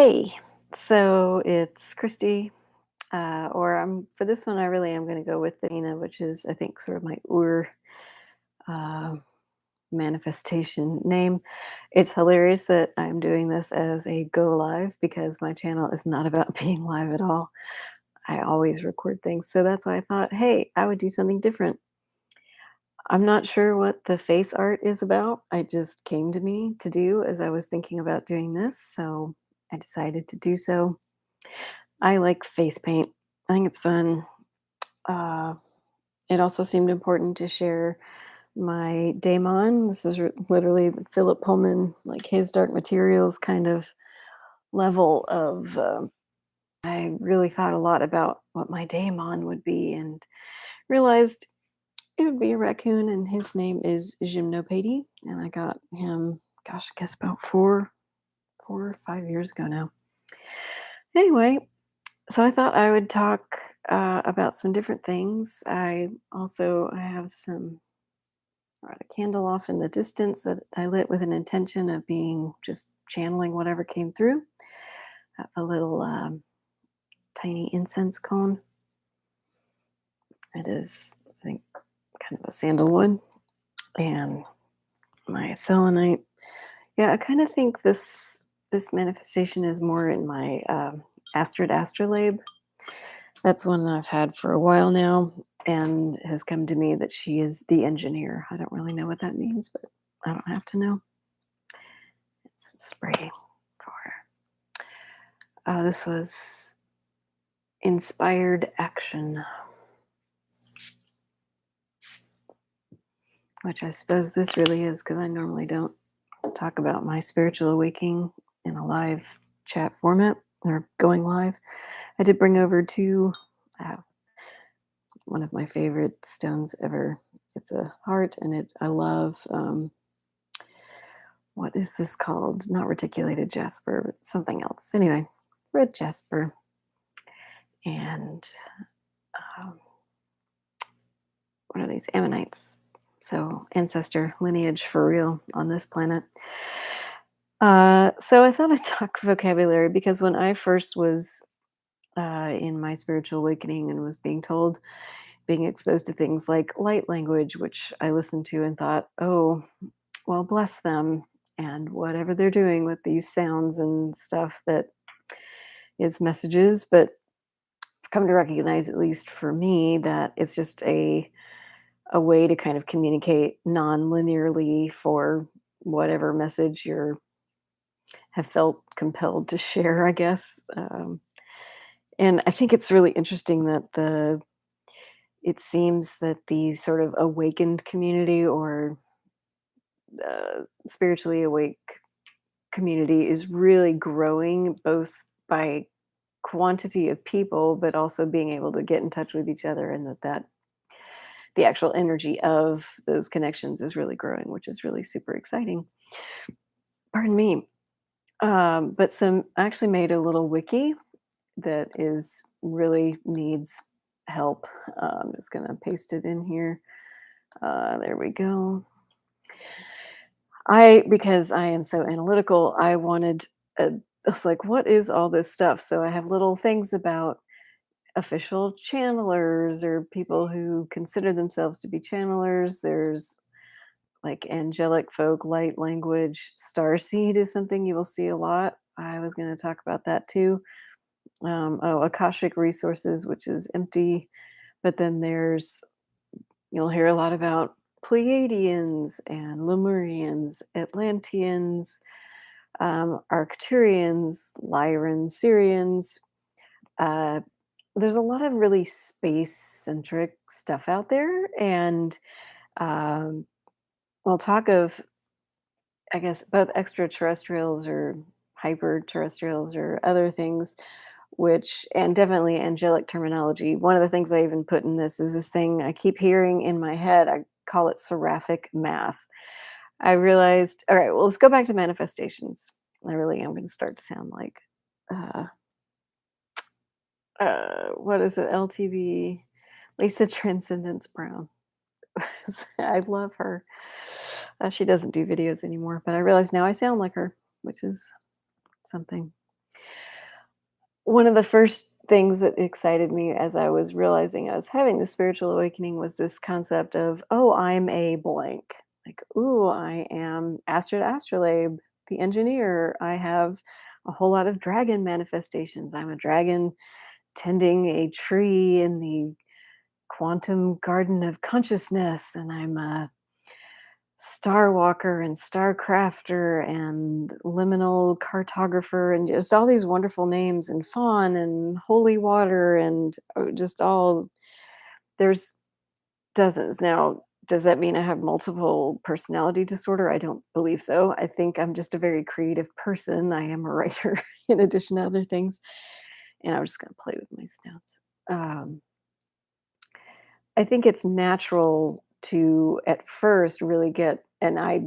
Hey, so it's Christy, or I'm for this one. I really am going to go with Thevina, which is I think sort of my uh, manifestation name. It's hilarious that I'm doing this as a go live because my channel is not about being live at all. I always record things, so that's why I thought, hey, I would do something different. I'm not sure what the face art is about. It just came to me to do as I was thinking about doing this, so I decided to do so. I like face paint. I think it's fun. Uh, it also seemed important to share my daemon. This is literally Philip Pullman, like his dark materials kind of level of. I really thought a lot about what my daemon would be and realized it would be a raccoon, and his name is Gymnopédie. And I got him, gosh, I guess about 4 or 5 years ago now. Anyway, so I thought I would talk about some different things. I have some brought a candle off in the distance that I lit with an intention of being just channeling whatever came through. I have a little tiny incense cone. It is, I think, kind of a sandalwood, and my selenite. Yeah, I kind of think this manifestation is more in my Astrid Astrolabe. That's one I've had for a while now and has come to me that she is the engineer. I don't really know what that means, but I don't have to know. Some spray for this was inspired action, which I suppose this really is because I normally don't talk about my spiritual awakening in a live chat format or going live. I did bring over two, uh, one of my favorite stones ever. It's a heart, and I love. What is this called? Not reticulated jasper, but something else. Anyway, red jasper and um, what are these ammonites? So ancestor lineage for real on this planet. So I thought I'd talk vocabulary because when I first was in my spiritual awakening and was being exposed to things like light language, which I listened to and thought, oh, well, bless them and whatever they're doing with these sounds and stuff that is messages. But I've come to recognize, at least for me, that it's just a way to kind of communicate non-linearly for whatever message you have felt compelled to share, I guess. And I think it's really interesting that it seems that the sort of awakened community or spiritually awake community is really growing both by quantity of people, but also being able to get in touch with each other, and that the actual energy of those connections is really growing, which is really super exciting. Pardon me. But some I actually made a little wiki that is really needs help. I'm just gonna paste it in here. There we go. Because I am so analytical, I was like, what is all this stuff? So I have little things about official channelers or people who consider themselves to be channelers. There's like angelic folk, light language, starseed is something you will see a lot. I was going to talk about that too. Akashic resources, which is empty, but then you'll hear a lot about Pleiadians and Lemurians, Atlanteans, Arcturians, Lyrans, Syrians. Uh, there's a lot of really space centric stuff out there, and um, we'll talk of, I guess, both extraterrestrials or hyper terrestrials or other things, which, and definitely angelic terminology. One of the things I even put in this is this thing I keep hearing in my head. I call it seraphic math. I realized, all right, well, let's go back to manifestations. I really am going to start to sound like, uh, what is it, LTV? Lisa Transcendence Brown. I love her. She doesn't do videos anymore, but I realize now I sound like her, which is something. One of the first things that excited me as I was realizing I was having the spiritual awakening was this concept of, oh, I'm a blank. Like, ooh, I am Astrid Astrolabe, the engineer. I have a whole lot of dragon manifestations. I'm a dragon tending a tree in the quantum garden of consciousness, and I'm a star walker and star crafter and liminal cartographer and just all these wonderful names and fawn and holy water and just all there's dozens. Now, does that mean I have multiple personality disorder? I don't believe so. I think I'm just a very creative person. I am a writer in addition to other things, and I'm just going to play with my stats. I think it's natural to, at first, really get, and I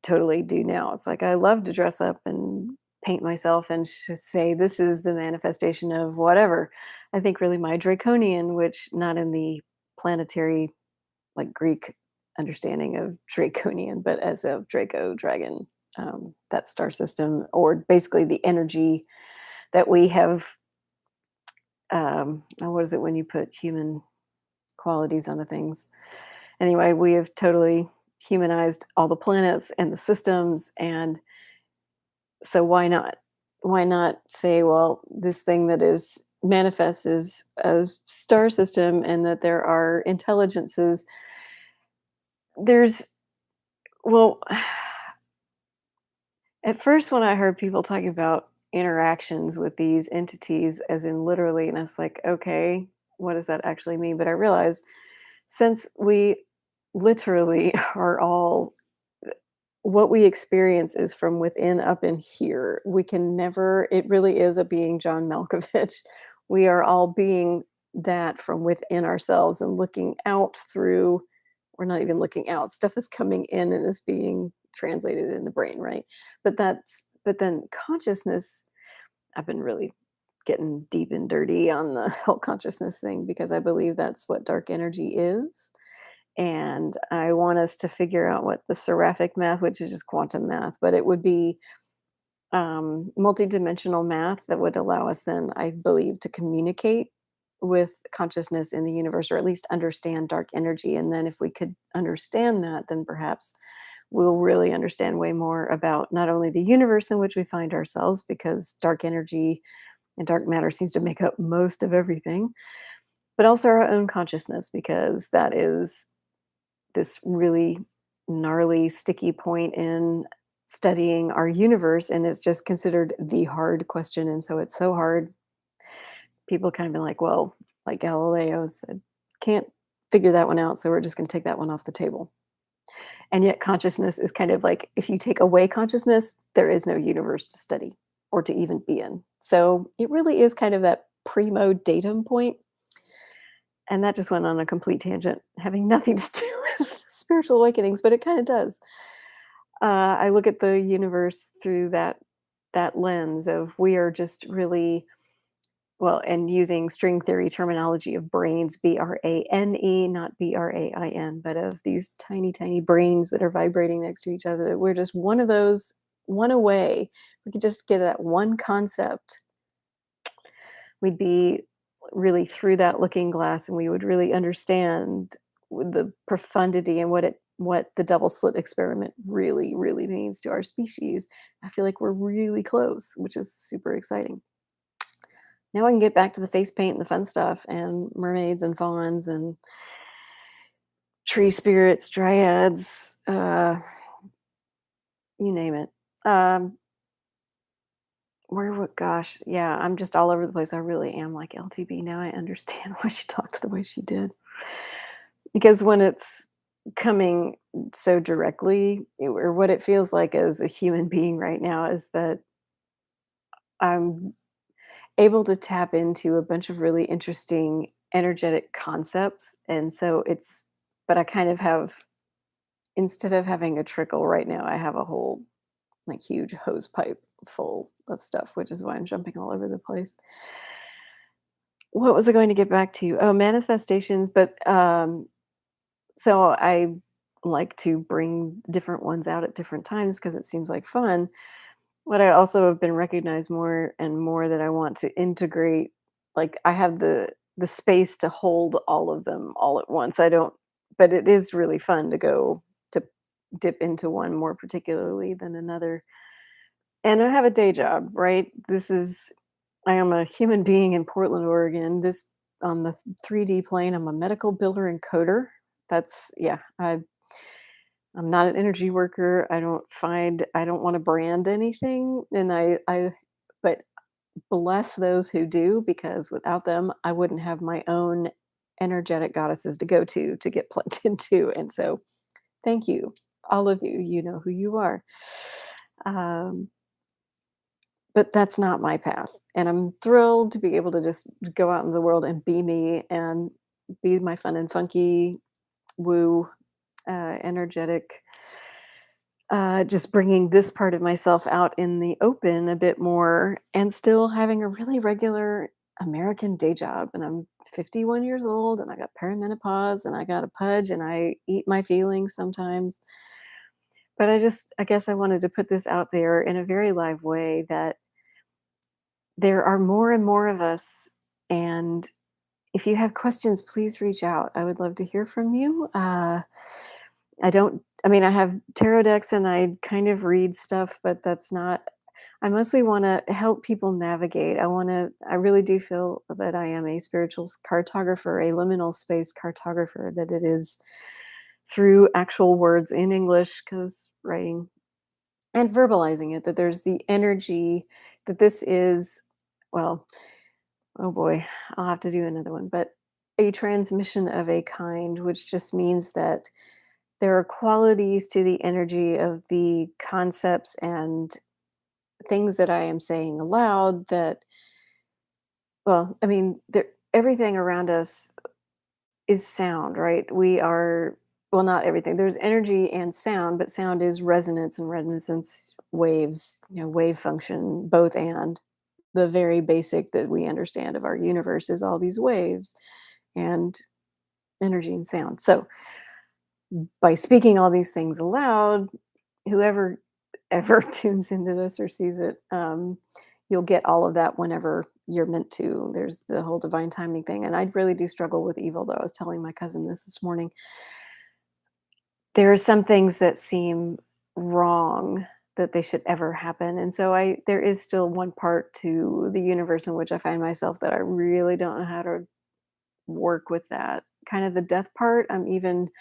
totally do now. It's like I love to dress up and paint myself and say, this is the manifestation of whatever. I think really my draconian, which not in the planetary, like Greek understanding of draconian, but as of Draco, dragon, that star system, or basically the energy that we have. What is it when you put human qualities onto things? Anyway, we have totally humanized all the planets and the systems, and so why not? Why not say, well, this thing that is manifests is a star system and that there are intelligences. There's well, at first when I heard people talking about interactions with these entities as in literally, and it's like, okay, what does that actually mean? But I realized since we literally are all what we experience is from within up in here. We can never, it really is a being John Malkovich. We are all being that from within ourselves and looking out through, we're not even looking out. Stuff is coming in and is being translated in the brain, right? But then consciousness, I've been really getting deep and dirty on the whole consciousness thing because I believe that's what dark energy is, and I want us to figure out what the seraphic math, which is just quantum math, but it would be multidimensional math that would allow us then, I believe, to communicate with consciousness in the universe, or at least understand dark energy. And then, if we could understand that, then perhaps we'll really understand way more about not only the universe in which we find ourselves, because dark energy and dark matter seems to make up most of everything, but also our own consciousness, because that is this really gnarly, sticky point in studying our universe, and it's just considered the hard question. And so it's so hard. People kind of been like, well, like Galileo said, can't figure that one out, so we're just going to take that one off the table. And yet, consciousness is kind of like, if you take away consciousness, there is no universe to study or to even be in. So it really is kind of that primo datum point. And that just went on a complete tangent, having nothing to do with spiritual awakenings, but it kind of does. I look at the universe through that lens of we are just really well, and using string theory terminology of brains, BRANE, not BRAIN, but of these tiny, tiny brains that are vibrating next to each other. That we're just one of those, one away. We could just get that one concept, we'd be really through that looking glass, and we would really understand the profundity and what the double slit experiment really really means to our species. I feel like we're really close, which is super exciting. Now I can get back to the face paint and the fun stuff and mermaids and fawns and tree spirits, dryads, you name it. um where would gosh, yeah, I'm just all over the place. I really am like LTB. Now I understand why she talked the way she did. Because when it's coming so directly, or what it feels like as a human being right now is that I'm able to tap into a bunch of really interesting energetic concepts. And so it's, but I kind of have, instead of having a trickle right now, I have a whole like huge hose pipe full of stuff, which is why I'm jumping all over the place. What was I going to get back to? Oh, manifestations. But so I like to bring different ones out at different times because it seems like fun. What I also have been recognized more and more that I want to integrate, like I have the space to hold all of them all at once. I don't, but it is really fun to go to dip into one more particularly than another. And I have a day job, right? I am a human being in Portland, Oregon. This on the 3D plane, I'm a medical builder and coder. Yeah, I'm not an energy worker. I don't want to brand anything. But bless those who do, because without them, I wouldn't have my own energetic goddesses to go to get plugged into. And so thank you, all of you. You know who you are. Um, but that's not my path. And I'm thrilled to be able to just go out in the world and be me and be my fun and funky, woo, energetic, just bringing this part of myself out in the open a bit more and still having a really regular American day job. And I'm 51 years old and I got perimenopause and I got a pudge and I eat my feelings sometimes. But I guess I wanted to put this out there in a very live way that there are more and more of us. And if you have questions, please reach out. I would love to hear from you. I mean, I have tarot decks and I kind of read stuff, but that's not, I mostly want to help people navigate. I really do feel that I am a spiritual cartographer, a liminal space cartographer, that it is through actual words in English, because writing and verbalizing it, that there's the energy that this is, well, oh boy, I'll have to do another one, but a transmission of a kind, which just means that there are qualities to the energy of the concepts and things that I am saying aloud that, well, I mean, everything around us is sound, right? Well, not everything. There's energy and sound, but sound is resonance and resonance waves, wave function, both and. The very basic that we understand of our universe is all these waves and energy and sound. So by speaking all these things aloud, whoever ever tunes into this or sees it, you'll get all of that whenever you're meant to. There's the whole divine timing thing. And I really do struggle with evil, though. I was telling my cousin this morning. There are some things that seem wrong that they should ever happen. And so there is still one part to the universe in which I find myself that I really don't know how to work with that. Kind of the death part, I'm even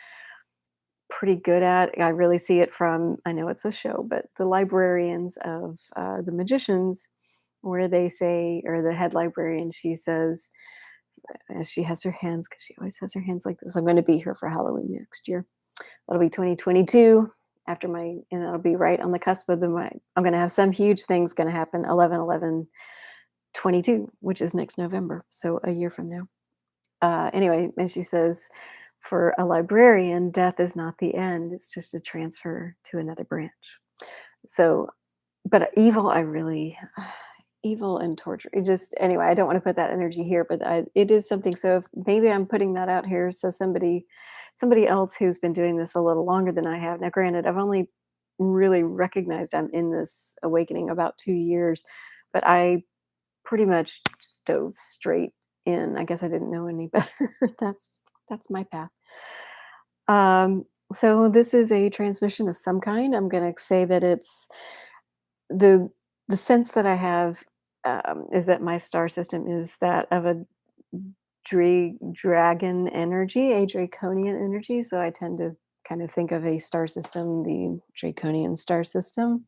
pretty good at. I really see it from, I know it's a show, but the librarians of the magicians, where they say, or the head librarian, she says, as she has her hands, because she always has her hands like this, I'm going to be here for Halloween next year. That'll be 2022 after and it'll be right on the cusp of I'm going to have some huge things going to happen 11/11/22, which is next November. So a year from now. Anyway, and she says, for a librarian, death is not the end. It's just a transfer to another branch. So, but evil, evil and torture. Anyway, I don't want to put that energy here, but it is something. So if maybe I'm putting that out here, so somebody else who's been doing this a little longer than I have. Now, granted, I've only really recognized I'm in this awakening about 2 years, but I pretty much dove straight in. I guess I didn't know any better. That's my path. So this is a transmission of some kind. I'm going to say that it's the the sense that I have, is that my star system is that of a dragon energy, a draconian energy. So I tend to kind of think of a star system, the draconian star system,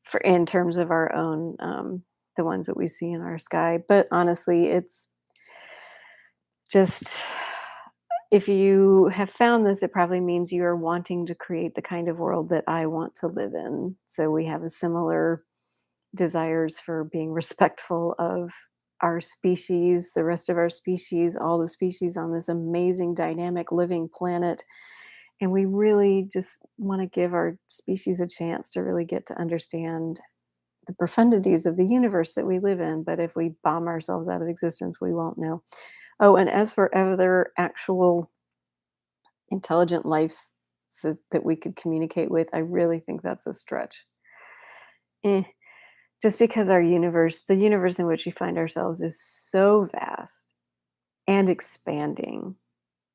for in terms of our own, the ones that we see in our sky. But honestly, it's just, if you have found this, it probably means you are wanting to create the kind of world that I want to live in. So we have a similar desires for being respectful of our species, the rest of our species, all the species on this amazing, dynamic, living planet. And we really just want to give our species a chance to really get to understand the profundities of the universe that we live in. But if we bomb ourselves out of existence, we won't know. Oh, and as for other actual intelligent lives that we could communicate with, I really think that's a stretch. Eh. just because the universe in which we find ourselves is so vast and expanding,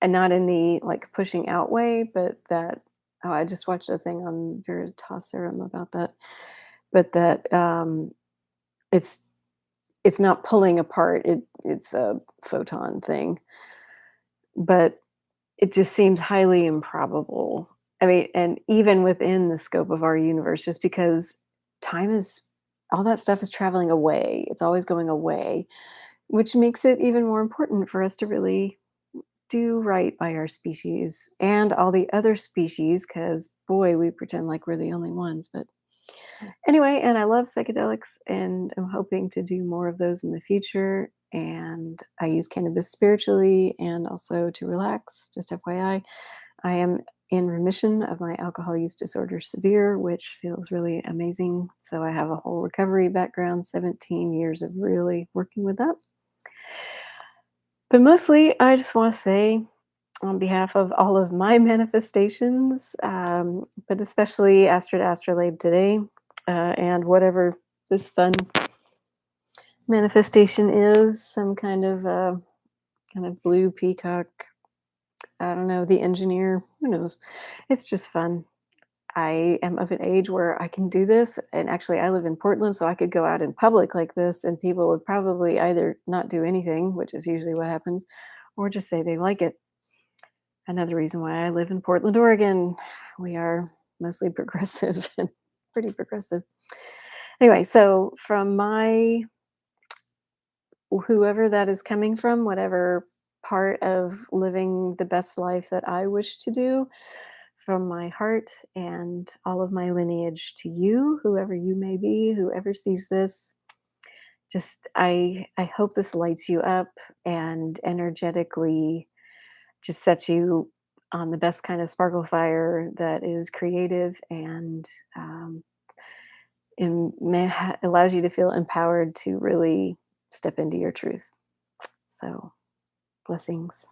and not in the like pushing out way, but that oh, I just watched a thing on Veritaserum about that, but that it's it's not pulling apart. It's a photon thing, but it just seems highly improbable. I mean, and even within the scope of our universe, just because time is all that stuff is traveling away. It's always going away, which makes it even more important for us to really do right by our species and all the other species, because boy, we pretend like we're the only ones. But anyway, and I love psychedelics and I'm hoping to do more of those in the future. And I use cannabis spiritually and also to relax. Just FYI, I am in remission of my alcohol use disorder severe, which feels really amazing. So I have a whole recovery background, 17 years of really working with that. But mostly, I just want to say, on behalf of all of my manifestations, but especially Astrid Astrolabe today, and whatever this fun manifestation is, some kind of blue peacock. I don't know, the engineer. Who knows? It's just fun. I am of an age where I can do this, and actually, I live in Portland, so I could go out in public like this, and people would probably either not do anything, which is usually what happens, or just say they like it. Another reason why I live in Portland, Oregon. We are mostly progressive and pretty progressive. Anyway, so from my whoever that is coming from, whatever part of living the best life that I wish to do, from my heart and all of my lineage to you, whoever you may be, whoever sees this, just I hope this lights you up and energetically just sets you on the best kind of sparkle fire that is creative and allows you to feel empowered to really step into your truth. So, blessings.